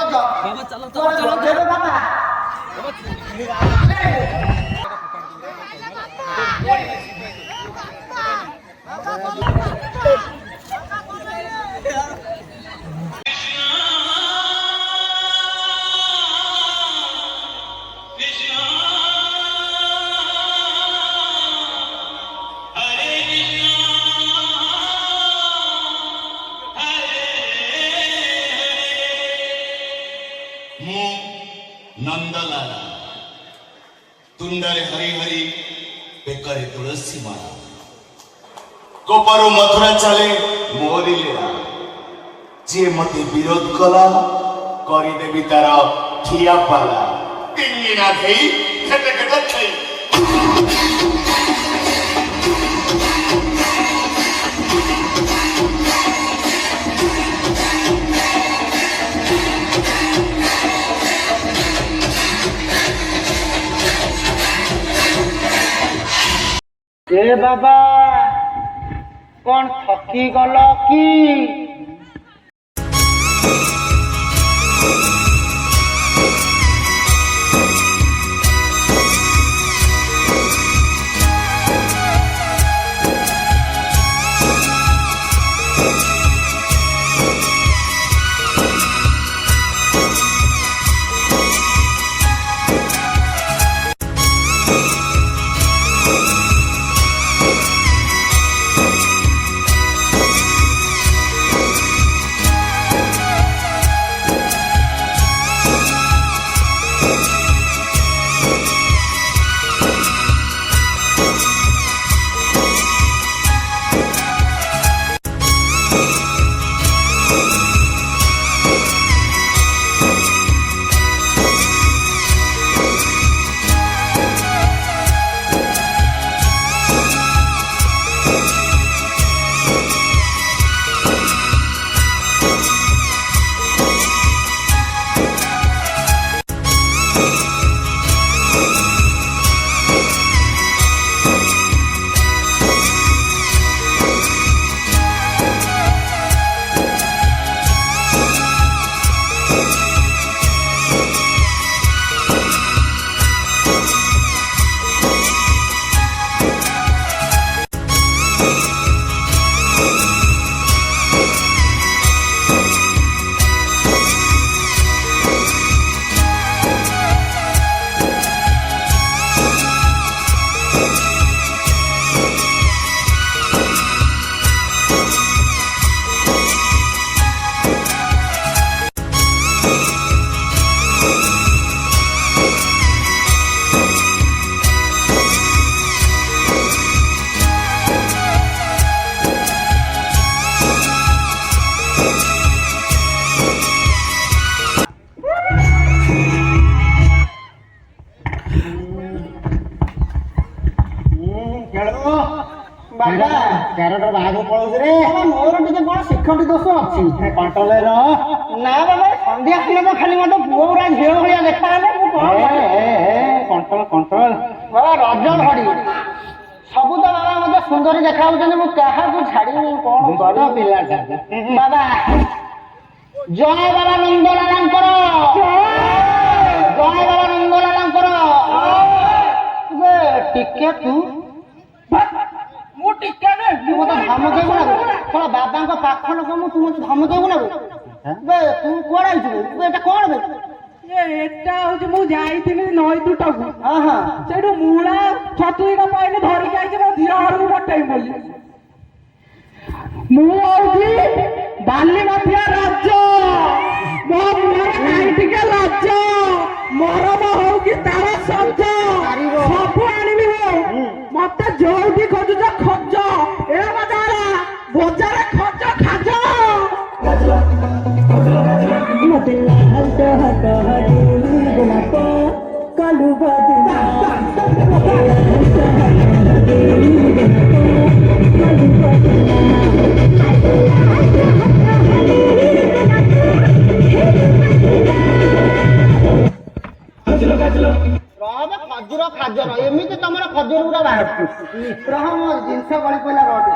बाबा चलो चलो चलो चलो बाबा नंदलाला तुंडारे हरी हरी बेकारे तुळसी माला गोपारो मथुरा चले मोरी लीला जे मते विरोध कला करी देवी तार ठिया पाला तिंगी ना खेई खेटे खेटे खेई ए बाबा कौन थकी गल कि କ୍ୟାରେଟର ବାହାଘର ପଳଉଛି ରେ ମୋର ଟିକେ କଣ ଶିକ୍ଷଟି ଦୋଷ ଅଛି କଣ୍ଟ୍ରୋଲରେ ରହ ନା ବାବା ସନ୍ଧ୍ୟା ହେଲେ ତ ଖାଲି ମତେ ପୁଅ ଗୁରା ଝିଅ ଭଳିଆ ଦେଖାହେଲେ ମୁଁ କଣ୍ଟ୍ରୋଲ କଣ୍ଟ୍ରୋଲ ବାବା ରଜ ଘଡି ସବୁ ତ ବାବା ମତେ ସୁନ୍ଦରୀ ଦେଖାଉଛନ୍ତି ମୁଁ କାହାକୁ ଛାଡ଼ିବି କଣ ବଡ ପିଲାଟା ବାବା ଜୟ ବାବା ନନ୍ଦଲାଲାଙ୍କର ଜୟ ବାବା ନନ୍ଦଲାଲାଙ୍କର ଟିକେ ତୁ ମୁଁ ଟିକେ ତୁ ମତେ ଧମକେଇବୁ ନା କଣ ବାବାଙ୍କ ପାଖ ଲୋକ ମୁଁ ତୁ ମତେ ଧମକେଇବୁ ନା ତୁ କୁଆଡେ ଆଇଛୁ ଏଟା କଣ ବେ ଏଟା ହଉଛି ମୁଁ ଯାଇଥିଲି ନଈ ତୁଟକୁ ହଁ ସେଇଠୁ ମୂଳା ଛତୁଇଟା ପାଇଲେ ଧରିକି ଆଇଛି ମୋ ଝିଅ ଘରକୁ ପଠେଇ ବୋଲି ମୁଁ ହଉଛି ବାଲି ମାଫିଆ ରାଜ ମୋ ମୁହଁରେ ନାଇଁ ଟିକେ ଲାଜ ମରମ ହଉ କି ତାର ସଜ ସବୁ ଆଣିବି ହଉ ମତେ ଯୋଉଠି ଖୋଜୁଛ ଖୋଜ ଏ ମଜାରା ବଜାରେ ଖୋଜ ଖାଜ ମତେ ହାତ ହାତ ହାତ ଗୋଲାପ କାଲୁ ବଦନା ଖଜୁର ଖାଜର ଏମିତି ତମର ଖଜୁର ଗୁଡା ବାହାରୁଛି ରହ ମୋ ଜିନିଷ ଗଳି ପଇଲା ରହ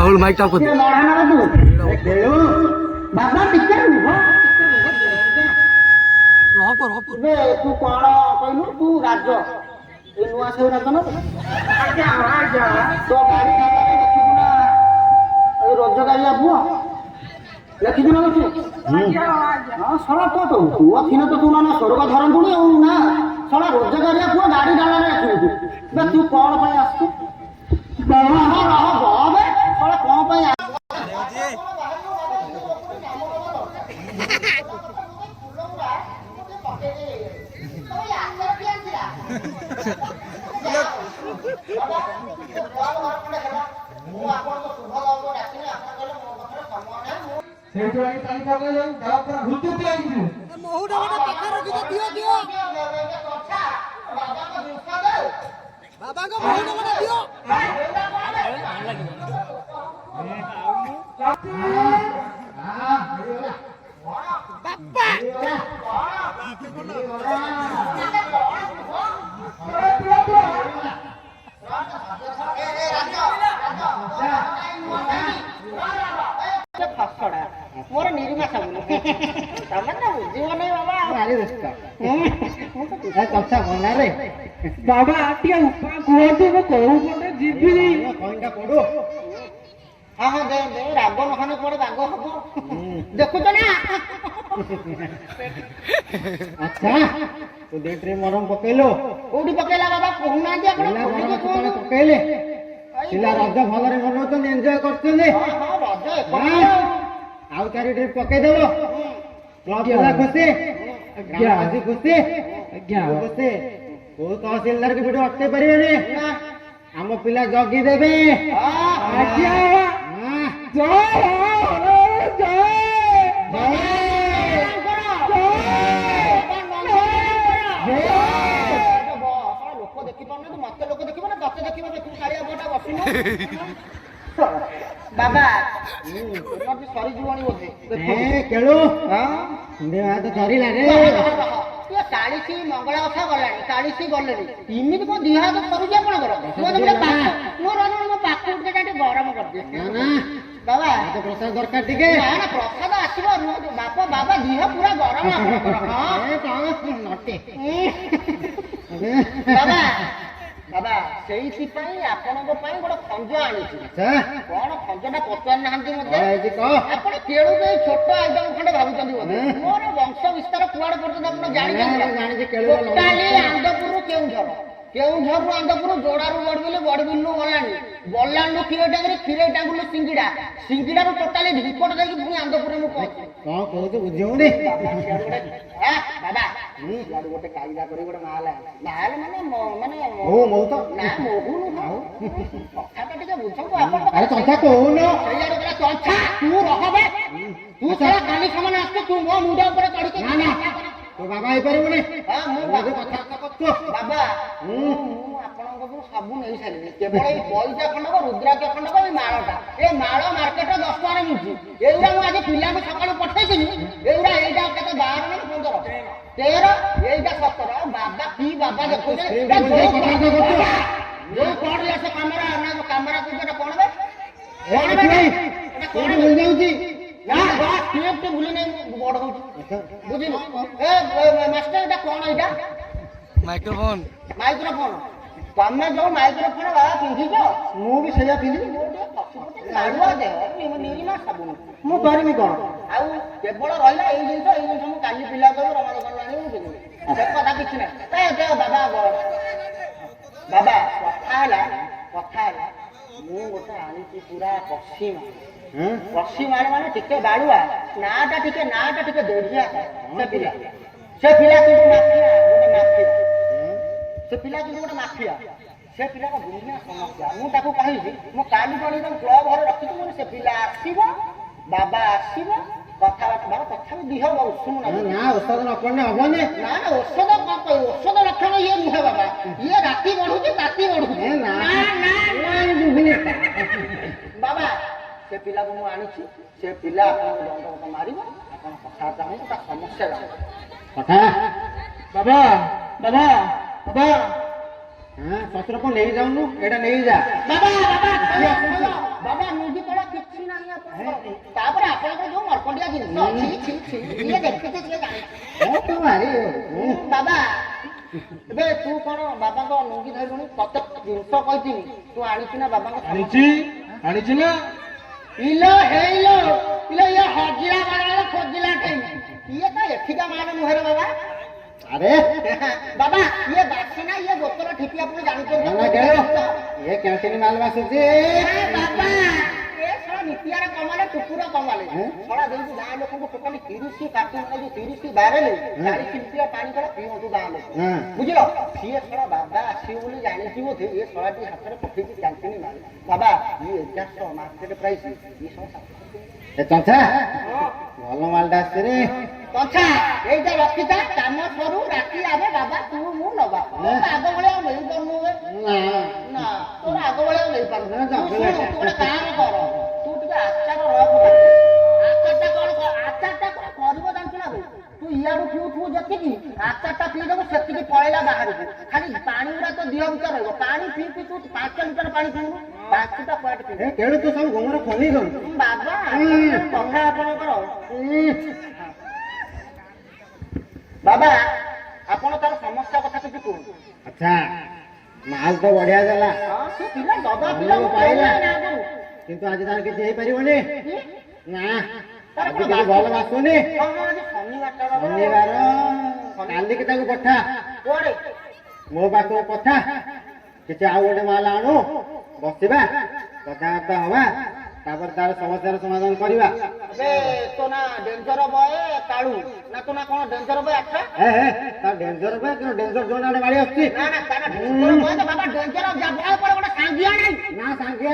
ରାହୁଲ ମାଇକ୍ ଟା ଟିକେ ଲଢା ନବା ତୁ ଖେଳୁ ବାବା ଟିକେ ରୁହ ଏବେ ତୁ କଣ କହିଲୁ ତୁ ରାଜ ଏଇ ନୂଆ ସେଉ ରାଜ ନା ତୋ ଗାଡି ଦେଖିଛୁ ନା ଏଇ ରୋଜଗାରିଆ ପୁଅ ଲେଖିଛୁ ନା ତୁ ହଁ ଶଳା ତ ପୁଅ ଥିନେ ତ ତୁ ନା ସ୍ୱର୍ଗ ଧରନ୍ତୁଣି ଆଉ ନା ଶଳା ରୋଜଗାରିଆ ପୁଅ ଗାଡି ଡାଲାରେ ରଖିବୁ ତୁ ତୁ କଣ ପାଇଁ ଆସୁଛୁ ରହ ବହବେ ଶଳା କଣ ପାଇଁ ମୋର ନିରିମା ସାବୁନ ତମେ ତ ବୁଝିବ ନାହିଁ ବାବା ଭାରି ବ୍ୟସ୍ତ କଥା ମନାରେ ବାବା ଟିକେ ଉପା କୁହନ୍ତୁ ମୁଁ କୋଉ ପଟେ ଯିବି କଇଁଟା ପଡୁ ହଁ ହଁ ଦେ ଦେ ରାଗ ନଖାନେ କୁଆଡେ ବାଗ ହବ ଦେଖୁଛ ନା ଆଚ୍ଛା ତୁ ଦେହରେ ମରମ ପକେଇଲୁ କୋଉଠି ପକେଇଲା ବାବା କହୁନାହାନ୍ତି ଆପଣ ପକେଇଲେ ପିଲା ରଜ ଭଲରେ ମନଉଛନ୍ତି ଏନ୍ଜୟ କରୁଛନ୍ତି ରଜ ଆଉ 4 ଟ୍ରିପ ପକେଇଦେବ କ୍ଲବ ଖୁସି ଗ୍ରାମବାସୀ ଖୁସି ଖୁସି କୋଉ ତହସିଲଦାର କି ଭିଡିଓ ଅଟକେଇ ପାରିବେନି ଆମ ପିଲା ଜଗି ଦେବେ ଲୋକ ଦେଖିପାରୁନାହାନ୍ତି ମତେ ଲୋକ ଦେଖିବ ନା ତତେ ଦେଖିବ ଦେଖିବୁ କାଳିଆ ବୋଟା ବସିବ ବାବା ସରିଯିବଣି ବୋଧେ କେଳୁ ତ ସରିଲା ରେ କାଳିଶୀ ମଙ୍ଗଳା ଓଷା ଗଲାଣି କାଳିଶୀ ଗଲେଣି ଏମିତି କଣ ଦିହ ହାତ ସରୁଛି ଆପଣଙ୍କର ମୋ ପାଖକୁ ଟିକେ ଗରମ କରିଦିଏ ବାବା ପ୍ରସାଦ ଦରକାର ଟିକେ ନା ନା ପ୍ରସାଦ ଆସିବ ବାପା ବାବା ଦିହ ପୁରା ଗରମ ବାବା ବାବା ସେଇଥିପାଇଁ ଆପଣଙ୍କ ପାଇଁ ଗୋଟେ ଖଞ୍ଜ ଆଣିଛି କଣ ଖଞ୍ଜଟା ପଚାରିନାହାନ୍ତି ମତେ ଆପଣ କେଳୁକୁ ଏଇ ଛୋଟ ଆଇଟମ ଖଣ୍ଡେ ଭାବୁଛନ୍ତି ବୋଧେ ମୋର ବଂଶ ବିସ୍ତାର କୁଆଡେ ପର୍ଯ୍ୟନ୍ତ ଆପଣ ଜାଣିଛନ୍ତି ଟୋଟାଲି ଆନ୍ଦପୁରରୁ କେଉଁଝରରୁ ଆନ୍ଦପୁର ଯୋଡାରୁ ବଡବିଲରୁ ଗଲାଣି ବଲାଣ୍ଡୁ କ୍ଷୀର ଟାଙ୍ଗୁଲୁ ସିଙ୍ଗିଡାରୁ ଟୋଟାଲି ଢିପଟ ଦେଇକି ପୁଣି ଆନ୍ଦପୁରରେ ମୁଁ ପହଞ୍ଚି କଣ କହୁଛୁ ବୁଝିବୁନି ବାବା ଗୋଟେ କାଇଦା କରି ଗୋଟେ ମାଲ ମାନେ ମାନେ ନା ମହୁ ନୁହଁ କଥାଟା ଟିକେ ବୁଝନ୍ତୁ ଆପଣ କଥା କହୁନ ସେଇଆଡେ କହିଲା ଚଞ୍ଚା ତୁ ରହବେ ତୁ ସେଟା କାଲି ସମାନ ଆସୁଛୁ ତୁ ମୋ ମୁଣ୍ଡ ଉପରେ ଚଢିକି ତୋ ବାବା ହେଇପାରିବୁନି ମୁଁ କଥାବାର୍ତ୍ତା କରୁଛୁ ବାବା ମୁଁ ଆପଣଙ୍କ ସବୁ ନେଇ ସାରିଲି କେବଳ ଏଇ ପଇସା ଖଣ୍ଡକ ରୁଦ୍ରାକ୍ଷ ଖଣ୍ଡକ ଏଇ ମାଳଟା ଏ ମାଳ ମାର୍କେଟରେ 10 ଟଙ୍କାରେ ମିଳୁଛି ଏଗୁଡା ମୁଁ ଆଜି ପିଲାଙ୍କୁ ସକାଳୁ ପଠେଇଥିଲି ଏଗୁଡା ଏଇଟା କେତେ 12 ନା 15 13 ଏଇଟା 17 ବାବା କି ବାବା ଦେଖୁଛ ଯୋଉ କଣ ସେ କାମରା ନା କାମରା କଣ ଭୁଲି ଯାଉଛି ନା ଭୁଲି ନାହିଁ ବଡ ହଉଛି ବୁଝିଲୁ ମାଷ୍ଟର ଏଇଟା କଣ ଏଇଟା ମାଇକ୍ରୋଫୋନ ତମେ ଯୋଉ ମାଇକ୍ରୋଫୋନ ପିନ୍ଧିଛ ମୁଁ ବି ସେଇଆ ପିନ୍ଧିବି ନିରିମା ସାବୁନ ମୁଁ କରିବି କଣ ଆଉ କେବଳ ରହିଲା ଏଇ ଜିନିଷ ମୁଁ କାଲି ପିଲା କରୁ ରମା ଦୋକାନରୁ ଆଣିବି ମୁଁ ପିନ୍ଧିବି ସେ କଥା କିଛି ନାହିଁ ବାବା କଥା ହେଲା ମୁଁ ଗୋଟେ ଆଣିଛି ପୁରା ପଶ୍ଚିମ ମାନେ ଟିକେ ବାଳୁଆ ନାଟା ଟିକେ ଦେଢିଆ ସେ ପିଲା କିନ୍ତୁ ମାଫିଆ ସେ ପିଲାର ଦୁନିଆ ସମସ୍ୟା ମୁଁ ତାକୁ କହିବି ମୁଁ କାଲି ଜଣେ କ୍ଲବ ଘରେ ରଖିଛି ମୁଁ ସେ ପିଲା ଆସିବ ବାବା ଆସିବ କଥାବାର୍ତ୍ତା ବାବା ତଥାପି ଦିହ ଉଷୁମ ନା ଔଷଧ ନ ପଡିଲେ ହବନି ନା ଔଷଧ ଔଷଧ ଲକ୍ଷଣ ଇଏ ନୁହେଁ ବାବା ଇଏ ରାତି ବଢୁଛି ବାବା ସେ ପିଲାକୁ ମୁଁ ଆଣିଛି ସେ ପିଲା ଆପଣଙ୍କୁ ଦଣ୍ଡବତ ମାରିବ ଆପଣ କଥାବାର୍ତ୍ତା ହୁଅନ୍ତୁ ତା ସମସ୍ୟା ଜାଣିବ କଥା ବାବା ଶଶୁର କଣ ନେଇ ଯାଉନୁ ଏଇଟା ନେଇଯା। ବାବା ମୁଦି ତଳ କିଛି ନାହିଁ ଆପଣଙ୍କର। ତାପରେ ଆପଣଙ୍କର ଯୋଉ ମରକଣ୍ଡିଆ ଜିନିଷ ଅଛି ଇଏ ଦେଖିତେ ଟିକେ ଜାଣିଛି। ବାବା ଏବେ ତୁ କଣ ବାବାଙ୍କ ଲୁଙ୍ଗି ଧରିଲୁଣି? ତତେ ଜିନିଷ କହିଥିଲି ତୁ ଆଣିଛୁ ନା ବାବାଙ୍କ? ଆଣିଛି ନା। ଇଲୋ ହେଇଲୋ ଇଲୋ ଇଏ ହଜିଲା ବାଲା ଖୋଜିଲା ଠେଇ ଇଏ ତ ଏଠିକା ମାଲ ନୁହେଁ ବାବା। ଆରେ ବାବା ଇଏ ବାସି ନା ଇଏ ବୋତଲ ଠିପି ଆପଣ ଜାଣିଛନ୍ତି? ଇଏ କ୍ୟାଣ୍ଟିନ ମାଲ ବାସୁଛି। ବାବା ଏ ଶଳା ନିତିଆର କମାଲେ ଟୁକୁର କମାଲେ ଶଳା ଯେମିତି ଗାଁ ଲୋକଙ୍କୁ ଟୋଟାଲି 30 କାଟୁ ଯୋଉ 30 ବାରେଲେ 40 ଲିଟର ପାଣି କଳ ପିଅନ୍ତୁ ଗାଁ ଲୋକ ବୁଝିଲ। ସିଏ ଶଳା ବାବା ଆସିବ ବୋଲି ଜାଣିଛି ବୋଧେ ଏ ଶଳାଟି ହାତରେ ପଠେଇଛି କ୍ୟାଣ୍ଟିନ ମାଲ। ବାବା ଇଏ 1100 ମାର୍କେଟ ପ୍ରାଇସ୍ ଇଏ ଶଳା ଚଞ୍ଚା ଭଲ ମାଲଟା ଆସିଛି ରେ। ତଥା ଏଇଟା ରଖିଥା କାମ ସରୁ ରାତି ଆବେ ବାବା ତୁ ମୁଁ ନବା। ଆଗ ଭଳିଆ ଆଉ ନେଇପାରୁନୁ ନା ତୋର ଆଗ ଭଳିଆ ଆଉ ନେଇପାରୁନୁ। ତୁ ଗୋଟେ କାମ କର ତୁ ଟିକେ ଆଚାର ରଖ। ଆଚାରଟା କଣ ଆଚାରଟା କଣ କରିବ ଜାଣିଛୁ ନା ତୁ ଇଆଡୁ ପିଉଥିବୁ ଯେତିକି ଆଚାରଟା ପିଇଦେବୁ ସେତିକି ପଳେଇଲା ବାହାରକୁ। ଖାଲି ପାଣି ଗୁଡା ତ ଦିହ ଭିତରେ ରହିବ। ପାଣି ପିଇ ତୁ 5 ଲିଟର ପାଣି ପିଉନୁ 5ଟା ପଏଣ୍ଟ ପିଇ କେଳୁ ତୁ ସବୁ ଗୋମର ଖୋଲି ଦଉ ବାବା କଥା ଆପଣଙ୍କର। ବାବା ଆପଣ ତାର ସମସ୍ୟା କଥା କିଛି କୁହନ୍ତୁ। ଆଚ୍ଛା ମାଲ ତ ବଢିଆ ଦେଲା ସେ ପିଲା ଦବା ପିଲା ପାଇଲା କିନ୍ତୁ ଆଜି ତାର କିଛି ହେଇପାରିବନି ନା। ଆଜି କିଛି ଭଲ ବାସୁନି। ଶନିବାର କାଲିକି ତାକୁ ପଠା ମୋ ପାଖକୁ ପଠା। କିଛି ଆଉ ଗୋଟେ ମାଲ ଆଣୁ ବସିବା କଥାବାର୍ତ୍ତା ହବା ତାପରେ ତାର ସମସ୍ୟାର ସମାଧାନ କରିବା। ତୋ ନା ଡେଞ୍ଜର ବୟ କାଳୁ ନା ତୋ ନା କଣ ଡେଞ୍ଜର ବୟ ଆଠ ତା ଡେଞ୍ଜର ବୟ କିନ୍ତୁ ଡେଞ୍ଜର ଜୋନ ଆଡେ ମାରି ଆସୁଛି। ବାବା ଡେଞ୍ଜର ବୟ ପରେ ଗୋଟେ ସାଙ୍ଗିଆ ନାହିଁ ନା ସାଙ୍ଗିଆ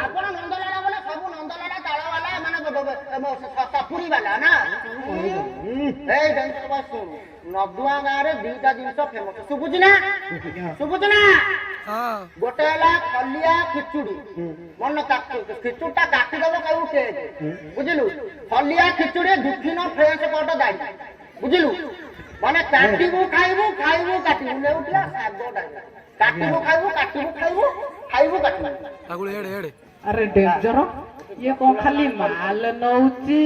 ଆପଣ ନନ୍ଦଲାଲା ବୋଲେ ସବୁ ନନ୍ଦଲାଲା ତାଳବାଲା ମାନେ ସପୁରୀ ବାଲା ନା। ଏଇ ଡେଞ୍ଜର ବୟ ଶୁଣୁ ନଦୁଆ ଗାଁରେ 2ଟା ଜିନିଷ ଫେମସ ଶୁଭୁଛି ନା? ଶୁଭୁଛି ନା? ଗୋଟେ ହେଲା ଖଲିଆ ଖିଚୁଡି ମନ ଖିଚୁଡିଟା କାଟିଦବ କହିବୁ କେକ୍ ବୁଝିଲୁ। ଖଲିଆ ଖିଚୁଡି ଦୁଃଖିନ ଫ୍ରେଶ କଟ ଦାଇ ବୁଝିଲୁ। ମାନେ କାଟିବୁ ଖାଇବୁ ଖାଇବୁ କାଟିବୁ ନେଉଥିଲା ଶାଗଟା କାଟିବୁ ଖାଇବୁ କାଟିବୁ ଖାଇବୁ ଖାଇବୁ କାଟିବୁ। ଆରେ ଡେଞ୍ଜର ଇଏ କଣ ଖାଲି ମାଲ ନଉଛି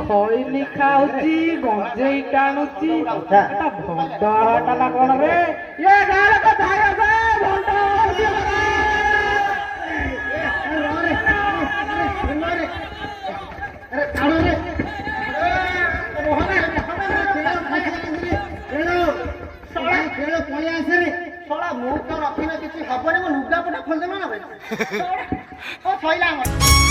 ଖଇନି ଖାଉଛି ଗଞ୍ଜେଇ ଟାଣୁଛି ଏଟା ଭଣ୍ଡଟା ନା କଣ ରେ? ଇଏ ଗାଁ ଲୋକ ଧାଇ ଭଣ୍ଡ ଶଳା ମୁଁ ତ ରଖିଲେ କିଛି ହବନି। ମୋ ଲୁଗାପଟା ଖୋଲିଦେଲ ନା ଭାଇ ସଇଲା ଆମର।